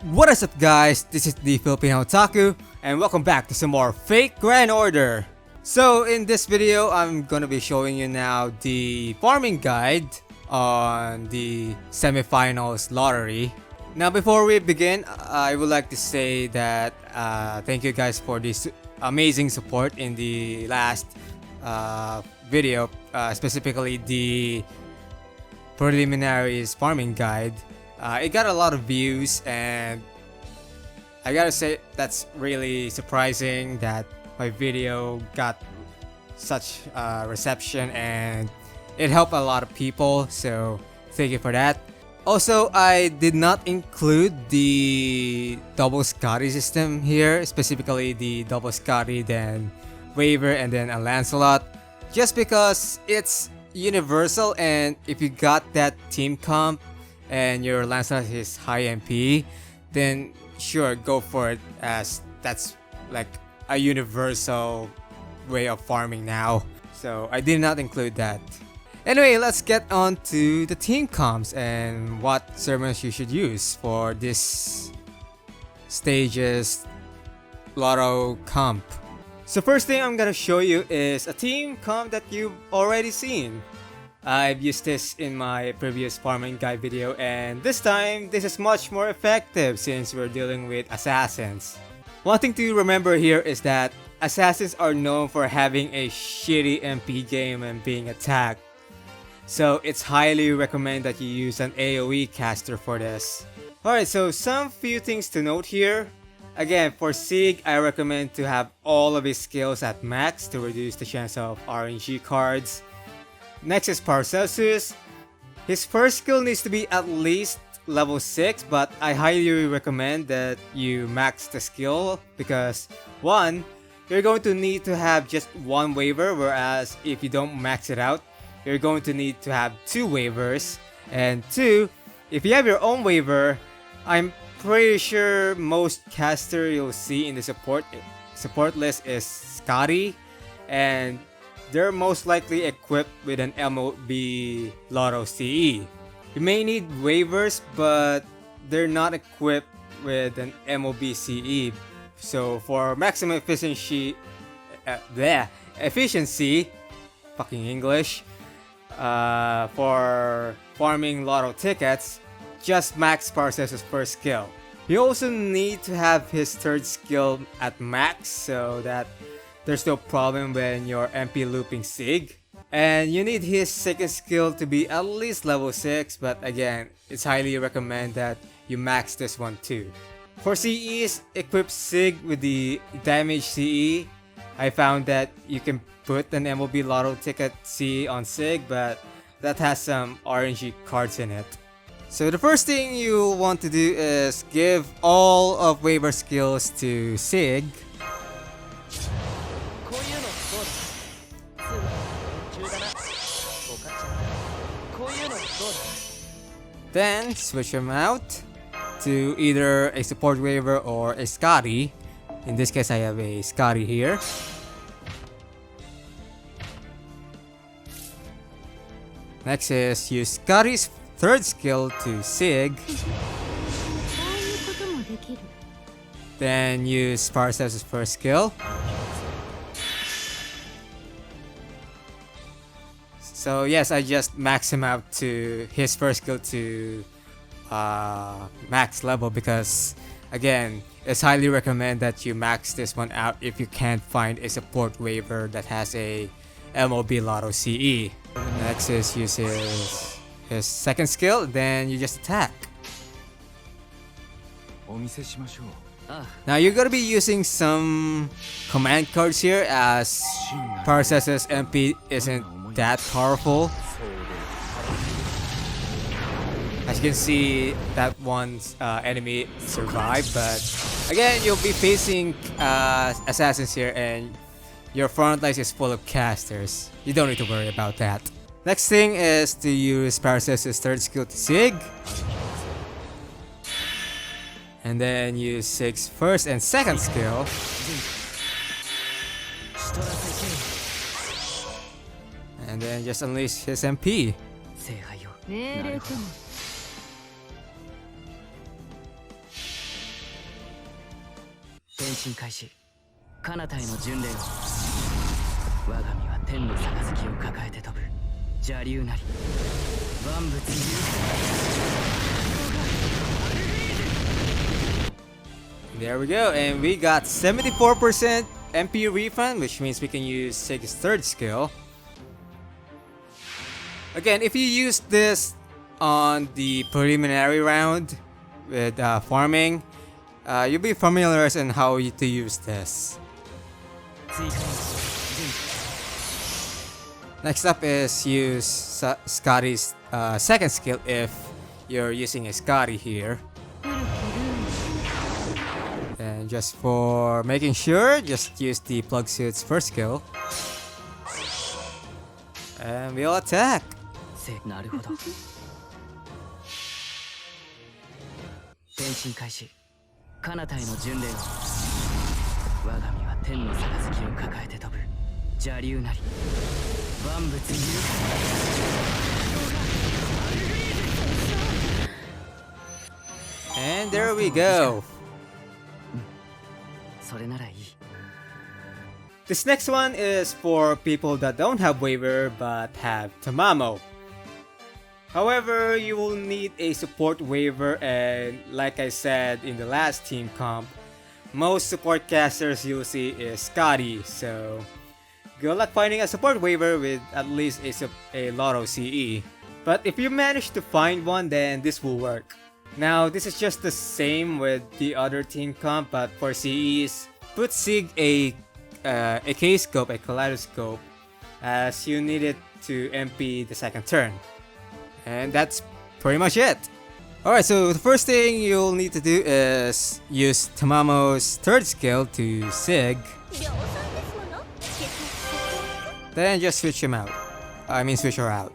What is up, guys? This is the Filipino Otaku, and welcome back to some more Fake Grand Order. So in this video, I'm gonna be showing you now the farming guide on the semifinals lottery. Now before we begin, I would like to say that thank you guys for this amazing support in the last video, specifically the preliminaries farming guide. It got a lot of views, and I gotta say that's really surprising that my video got such reception, and it helped a lot of people, so thank you for that. Also, I did not include the double Scotty system here, specifically the double Scotty, then Waver, and then a Lancelot, just because it's universal, and if you got that team comp and your Lancelot is high MP, then sure, go for it, as that's like a universal way of farming now. So I did not include that. Anyway, let's get on to the team comps and what sermons you should use for this stage's Lotto comp. So first thing I'm gonna show you is a team comp that you've already seen. I've used this in my previous farming guide video, and this time this is much more effective since we're dealing with assassins. One thing to remember here is that assassins are known for having a shitty MP game and being attacked, so it's highly recommended that you use an AoE caster for this. Alright, so some few things to note here. Again, for Sig, I recommend to have all of his skills at max to reduce the chance of RNG cards. Next is Paracelsus. His first skill needs to be at least level 6, but I highly recommend that you max the skill because 1, you're going to need to have just 1 waiver, whereas if you don't max it out, you're going to need to have 2 waivers. And 2, if you have your own waiver, I'm pretty sure most caster you'll see in the support list is Scotty, and they're most likely equipped with an MOB Lotto CE. You may need waivers, but they're not equipped with an MOB CE. So for maximum efficiency, fucking English, for farming Lotto tickets, just max Paracelsus' first skill. You also need to have his third skill at max so that there's no problem when you're MP looping Sig. And you need his second skill to be at least level 6, but again, it's highly recommended that you max this one too. For CEs, equip Sig with the damage CE. I found that you can put an MOB Lotto ticket CE on Sig, but that has some RNG cards in it. So the first thing you want to do is give all of waiver skills to Sig. Then switch them out to either a support waiver or a Scotty. In this case, I have a Scotty here. Next is use Scotty's third skill to Sig. Then use Paracelsus' first skill. So yes, I just max him out to his first skill to max level because again, it's highly recommended that you max this one out if you can't find a support waiver that has a MOB Lotto CE. Next is use his second skill, then you just attack. Now you're gonna be using some command cards here as Paracelsus' MP isn't that powerful. As you can see, that one's enemy survived, but again, you'll be facing assassins here, and your front line is full of casters. You don't need to worry about that. Next thing is to use Paracelsus' third skill to Sig. And then use Sig's first and second skill. And then just unleash his MP. 進開始彼方への巡礼を我が身は天の杯を抱えて飛ぶ邪竜なり万物有 There we go, and we got 74% MP refund, which means we can use Sig's third skill. Again, if you use this on the preliminary round with farming, you'll be familiar in how to use this. Next up is use Scotty's second skill if you're using a Scotty here. And just for making sure, just use the Plug Suit's first skill. And we'll attack. なるほど転進開始彼方への巡礼を我が身は天の杯を抱えて飛ぶ邪竜なり万物有 And there we go. それならいい This next one is for people that don't have waiver but have Tamamo. However, you will need a support waiver, and like I said in the last team comp, most support casters you'll see is Scotty, so good luck finding a support waiver with at least a Lotto CE. But if you manage to find one, then this will work. Now, this is just the same with the other team comp, but for CEs, put Sig a K-scope, a kaleidoscope, as you need it to MP the second turn. And that's pretty much it. Alright, so the first thing you'll need to do is use Tamamo's third skill to Sig. Then just switch him out. Switch her out.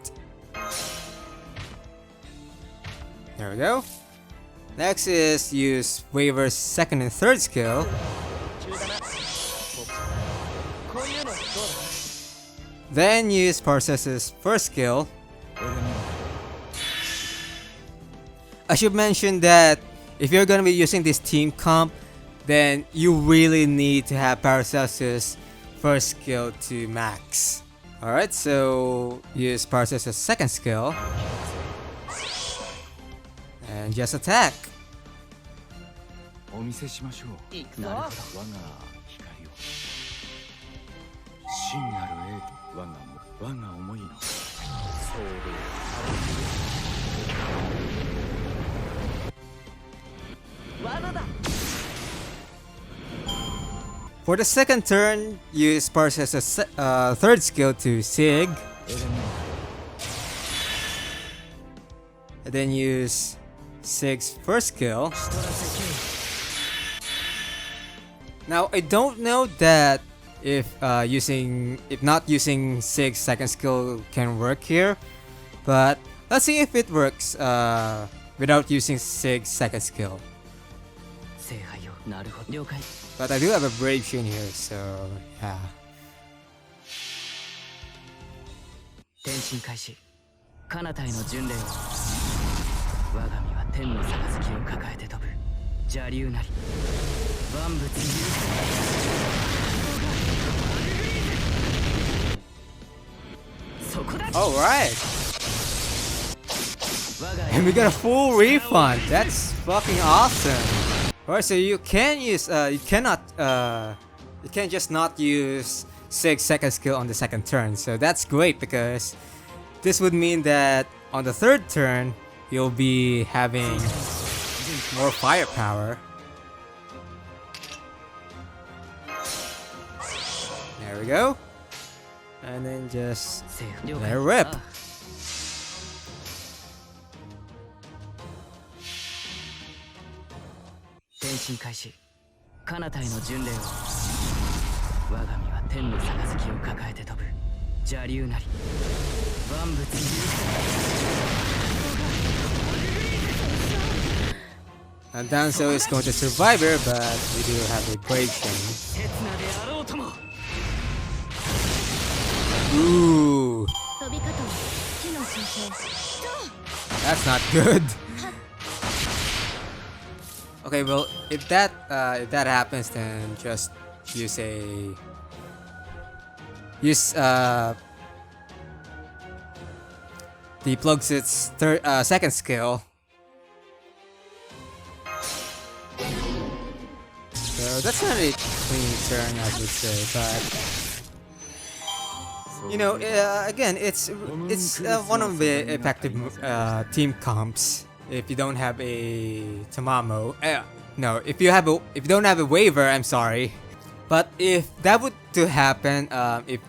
There we go. Next is use Waver's second and third skill. Then use Parcess's first skill. I should mention that if you're gonna be using this team comp, then you really need to have Parcess's first skill to max. Alright, so use Parcess's second skill. And just attack. For the second turn, use Parcess's third skill to Sig. And then use Sig's first skill. Now, I don't know that if not using Sig's second skill can work here, but let's see if it works without using Sig's second skill. But I do have a Brave Shin here, so yeah. 転進開始彼方への巡礼を我が身は天の杯を抱えて飛ぶ邪竜なり万物有 Alright! And we got a full refund! That's fucking awesome! Alright, so you can use, you can't just not use Sig's second skill on the second turn. So that's great because this would mean that on the third turn, you'll be having more firepower. There we go. And then just let it rip. And Danzo is going to survive here, but we do have a Brave Shin. Ooh. That's not good. Okay, well, if that happens, then just use the plugs its second skill. So that's not a clean turn, I would say, but you know, again, it's one of the effective team comps if you don't have a Tamamo. No, if you don't have a waiver, I'm sorry. But if that would to happen, if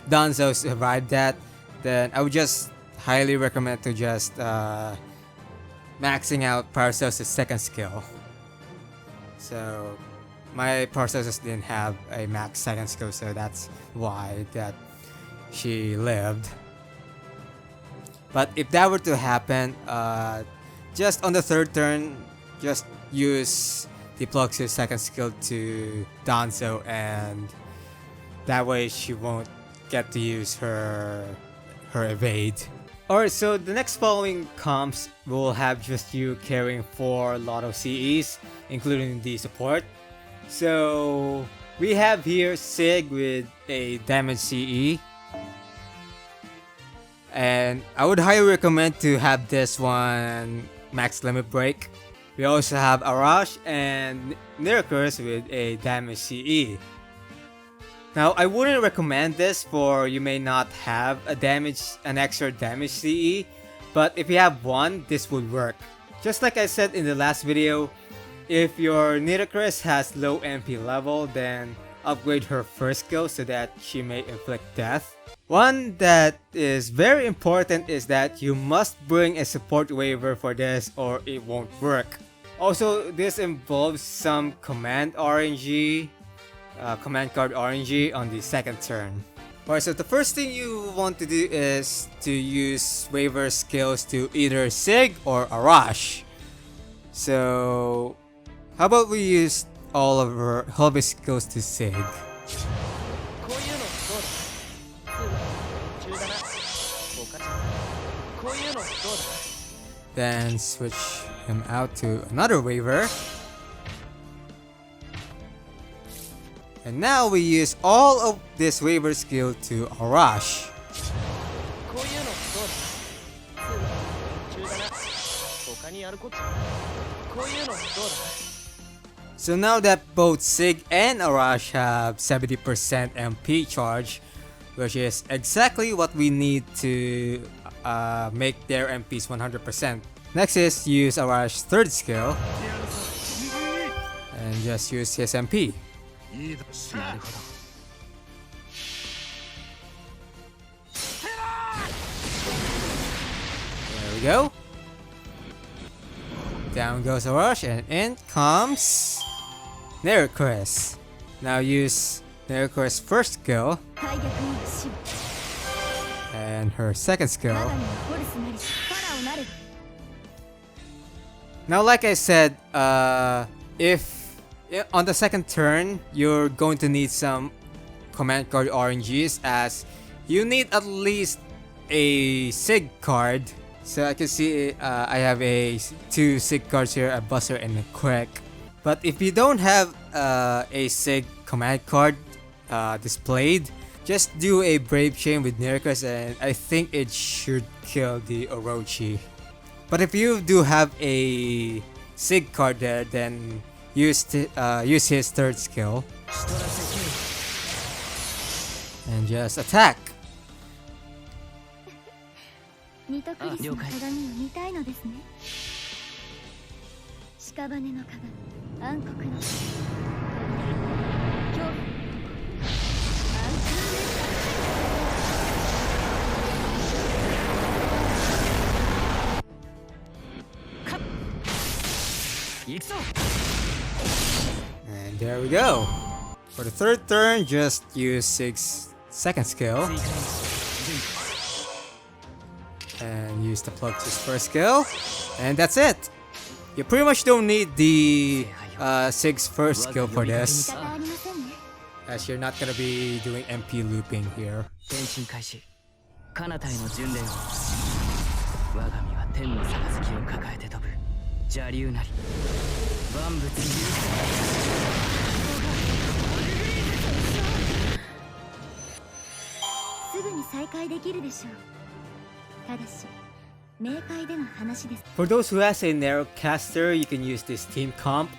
Danzo survived that, then I would just highly recommend to just maxing out Paracelsus' second skill. So my Paracelsus didn't have a max second skill, so that's why that she lived. But if that were to happen, just on the third turn, just use the Plux's second skill to Danzo, and that way she won't get to use her evade. Alright, so the next following comps will have just you carrying 4 Lotto CEs, including the support. So we have here Sig with a damage CE. And I would highly recommend to have this one max limit break. We also have Arash and Nirkus with a damage CE. Now, I wouldn't recommend this for you may not have an extra damage CE, but if you have one, this would work. Just like I said in the last video, if your Nirkus has low MP level, then upgrade her first skill so that she may inflict death. One that is very important is that you must bring a support waiver for this or it won't work. Also, this involves some command RNG, command card RNG on the second turn. Alright, so the first thing you want to do is to use waiver skills to either Sig or Arash. So how about we use all of his skills to Sig? Then switch him out to another waiver. And now we use all of this waiver skill to Arash. So now that both Sig and Arash have 70% MP charge, which is exactly what we need to make their MPs 100%. Next is use Arash's third skill and just use his MP. There we go. Down goes Arash and in comes Nirkus. Now use Nirkus' first skill and her second skill. Now, like I said, if on the second turn, you're going to need some command card RNGs, as you need at least a Sig card. So I can see I have 2 Sig cards here, a Buster and a Quick. But if you don't have a Sig command card displayed, just do a Brave Chain with Nirkus and I think it should kill the Orochi. But if you do have a Sig card there, then use his third skill and just attack. And there we go. For the third turn, just use Sig's second skill and use the plug to his first skill, and that's it. You pretty much don't need the Sig's first skill for this, as you're not gonna be doing MP looping here. 邪竜なり万物有すぐに再開できるでしょう。ただし冥界での話です。 For those who has a Narrowcaster, you can use this team comp.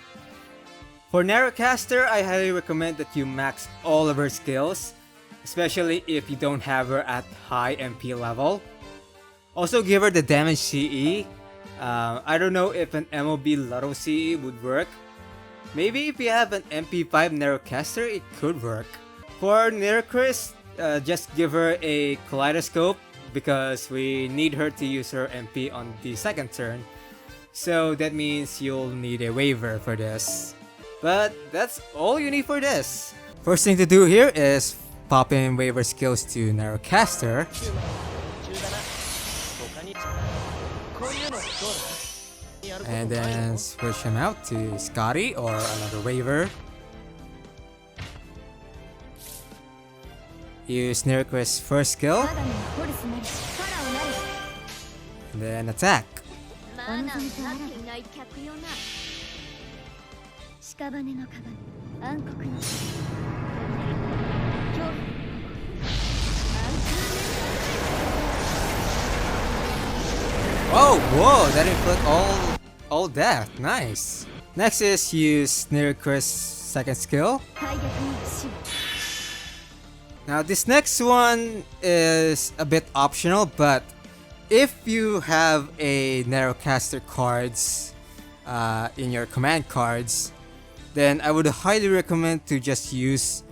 For Narrowcaster, I highly recommend that you max all of her skills, especially if you don't have her at high MP level. Also give her the damage CE. I don't know if an MOB Lotto CE would work. Maybe if you have an MP5 Narrowcaster, it could work. For Nercris, just give her a Kaleidoscope because we need her to use her MP on the second turn. So that means you'll need a waiver for this. But that's all you need for this. First thing to do here is pop in waiver skills to Narrowcaster. And then switch him out to Scotty or another waiver. Use Nercris' first skill. And then attack. 屍の鏡暗黒の Oh, whoa, that inflict all death. Nice. Next is use Nercris' second skill. 大逆の死 Now this next one is a bit optional, but if you have a Narrowcaster cards in your command cards, then I would highly recommend to just use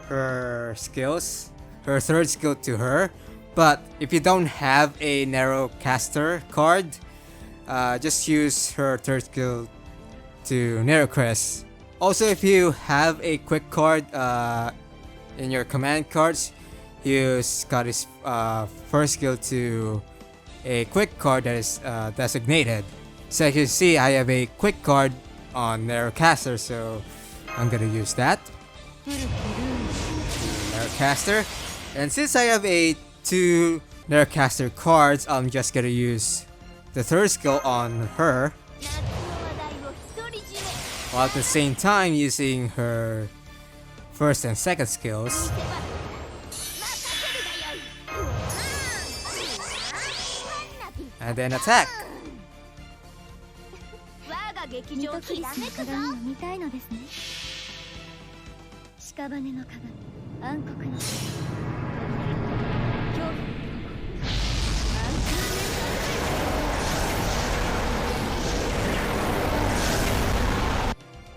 her skills, her third skill to her. But if you don't have a Narrowcaster card, just use her third skill to Nercris. Also, if you have a quick card in your command cards, use Scotty's first skill to a quick card that is designated. So as you see, I have a quick card on Narrowcaster, so I'm gonna use that. Narrowcaster. And since I have a 2 Narrowcaster cards, I'm just gonna use the third skill on her, while at the same time using her first and second skills. And then attack. ミトクリスの鏡を見たいのですね。屍の鏡暗黒の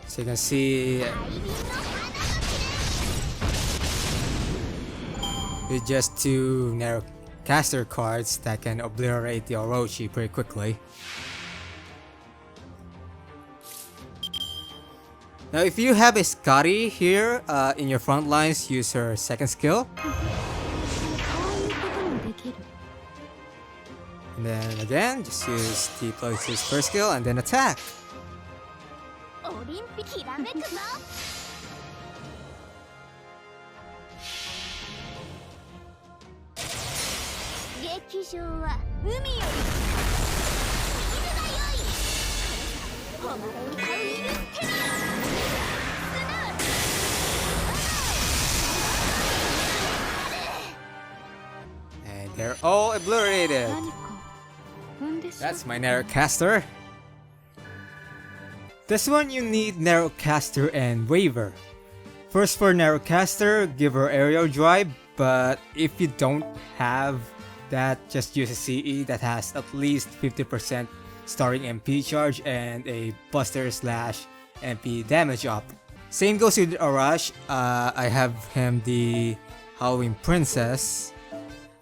So you can see with just 2 Narrowcaster cards that can obliterate the Orochi pretty quickly. Now if you have a Scotty here in your front lines, use her second skill. And then again, just use T+'s first skill and then attack. オリンピックきらめくぞ。劇場は海より水が良い。誉れ歌うイルステリア。 And they're all obliterated. That's my Narrowcaster. This one you need Narrowcaster and Waiver. First for Narrowcaster, give her Aerial Drive, but if you don't have that, just use a CE that has at least 50% starting MP charge and a Buster/MP damage up. Same goes with Arash. I have him the Halloween Princess,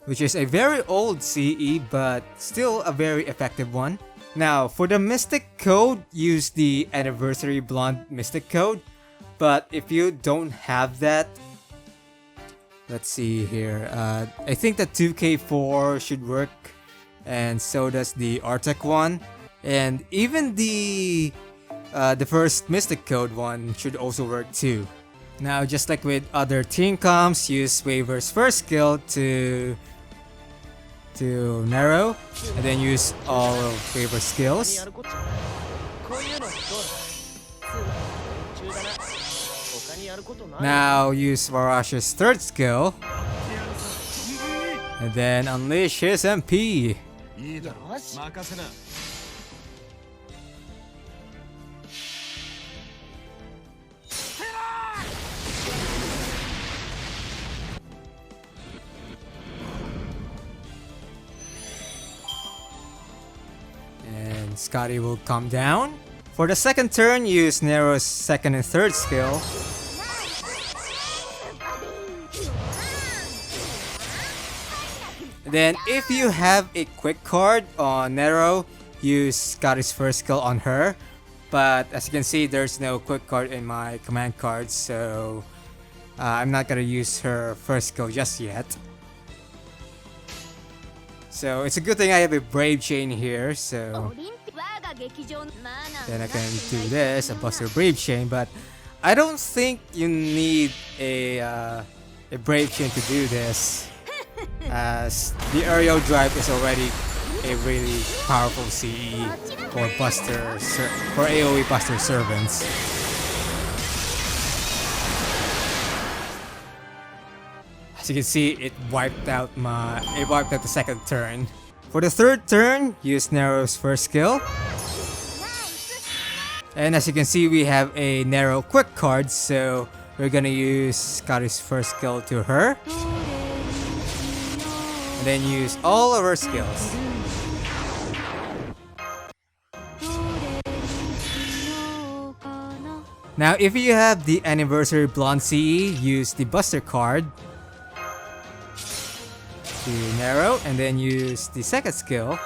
which is a very old CE but still a very effective one. Now for the Mystic Code, use the Anniversary Blonde Mystic Code, but if you don't have that, let's see here, I think the 2K4 should work, and so does the Artec one, and even the first Mystic Code one should also work too. Now just like with other team comps, use Waver's first skill to narrow, and then use all of Waver's skills. Now use Varash's third skill. And then unleash his MP. And Scotty will come down. For the second turn, use Nero's second and third skill. Then if you have a quick card on Nero, use Scotty's first skill on her. But as you can see, there's no quick card in my command cards, so I'm not gonna use her first skill just yet. So it's a good thing I have a Brave Chain here, so then I can do this, a Buster Brave Chain, but I don't think you need a Brave Chain to do this, as the aerial drive is already a really powerful CE for for AoE Buster Servants. As you can see, it wiped out the second turn. For the third turn, use Nero's first skill. And as you can see, we have a Nero quick card, so we're gonna use Scotty's first skill to her. And then use all of her skills. Now, if you have the Anniversary Blonde CE, use the Buster card to Nero, and then use the second skill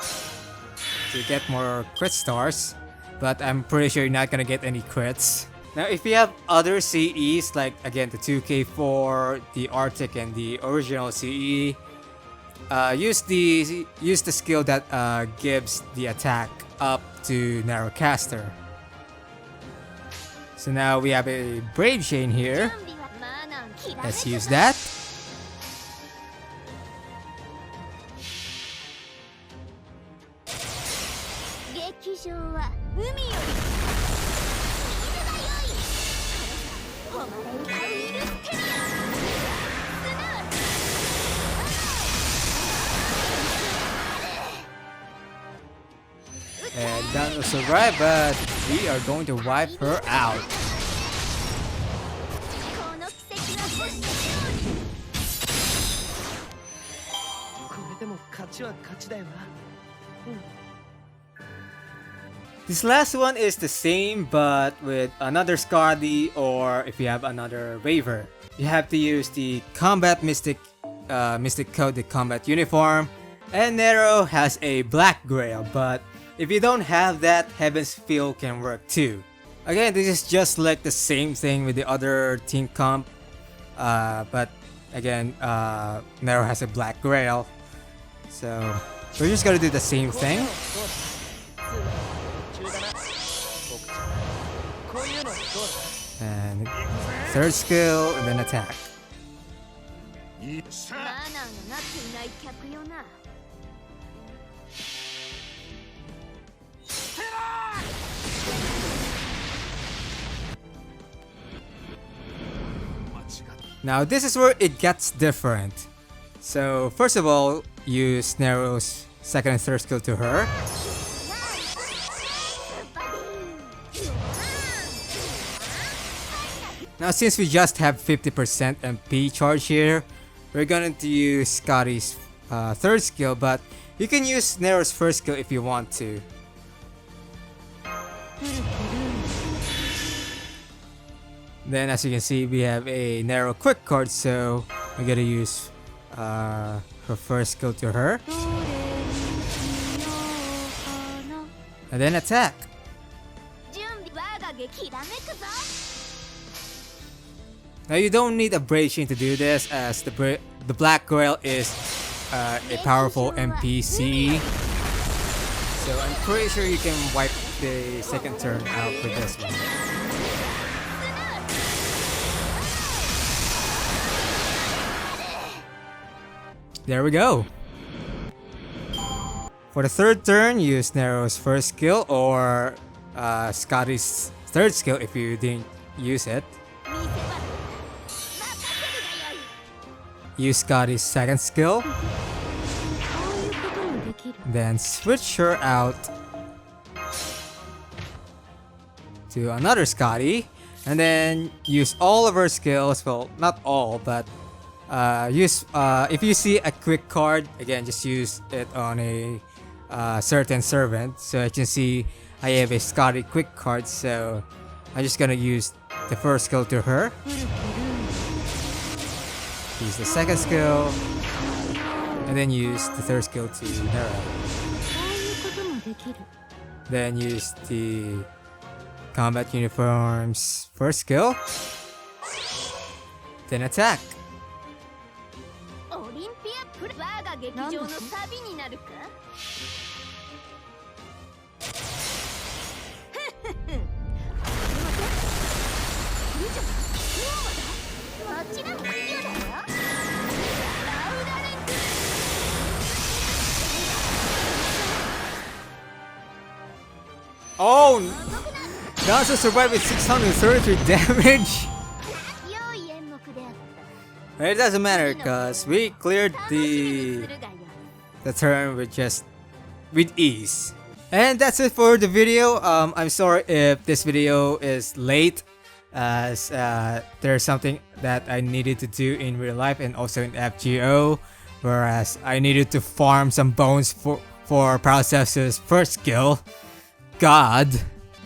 to get more crit stars. But I'm pretty sure you're not gonna get any crits. Now, if you have other CEs, like again the 2K4, the Arctic, and the original CE, use the skill that gives the attack up to Narrowcaster. So now we have a Brave Chain here. Let's use that. And that will survive, but we are going to wipe her out. This last one is the same, but with another Scotty, or if you have another Waver. You have to use the Combat Mystic Code, the Combat Uniform, and Nero has a Black Grail, but if you don't have that, Heaven's Feel can work too. Again, this is just like the same thing with the other team comp, but again, Nero has a Black Grail, so we're just gonna do the same thing. And third skill, and then attack. Now this is where it gets different. So first of all, use Nero's second and third skill to her. Now since we just have 50% MP charge here, we're going to use Scotty's third skill, but you can use Nero's first skill if you want to. Then as you can see, we have a Nero quick card, so we're gonna use her first skill to her. And then attack. Now you don't need a Brave Chain to do this, as the Black Grail is a powerful NPC. So I'm pretty sure you can wipe the second turn out with this one. There we go. For the third turn, use Nero's first skill, or Scotty's third skill if you didn't use it. Use Scotty's second skill. Then switch her out to another Scotty. And then use all of her skills. Well, not all, but if you see a quick card, again, just use it on a certain servant. So I can see I have a Scotty quick card, so I'm just gonna use the first skill to her. Use the second skill, and then use the third skill to Nero. Then use the combat uniforms first skill, then attack. オリンピアプラ我が劇場のサビになるかもちろん無料だよ Oh! Dancer survived with 633 damage! It doesn't matter because we cleared the turn with ease. And that's it for the video. I'm sorry if this video is late, as there's something that I needed to do in real life and also in FGO, whereas I needed to farm some bones for Processor's first skill. God.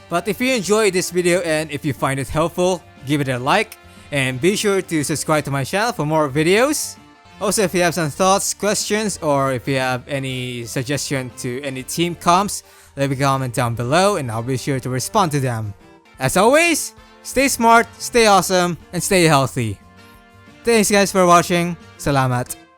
But if you enjoyed this video and if you find it helpful, give it a like and be sure to subscribe to my channel for more videos. Also, if you have some thoughts, questions, or if you have any suggestion to any team comps, leave a comment down below and I'll be sure to respond to them. As always, stay smart, stay awesome, and stay healthy. Thanks guys for watching. Salamat.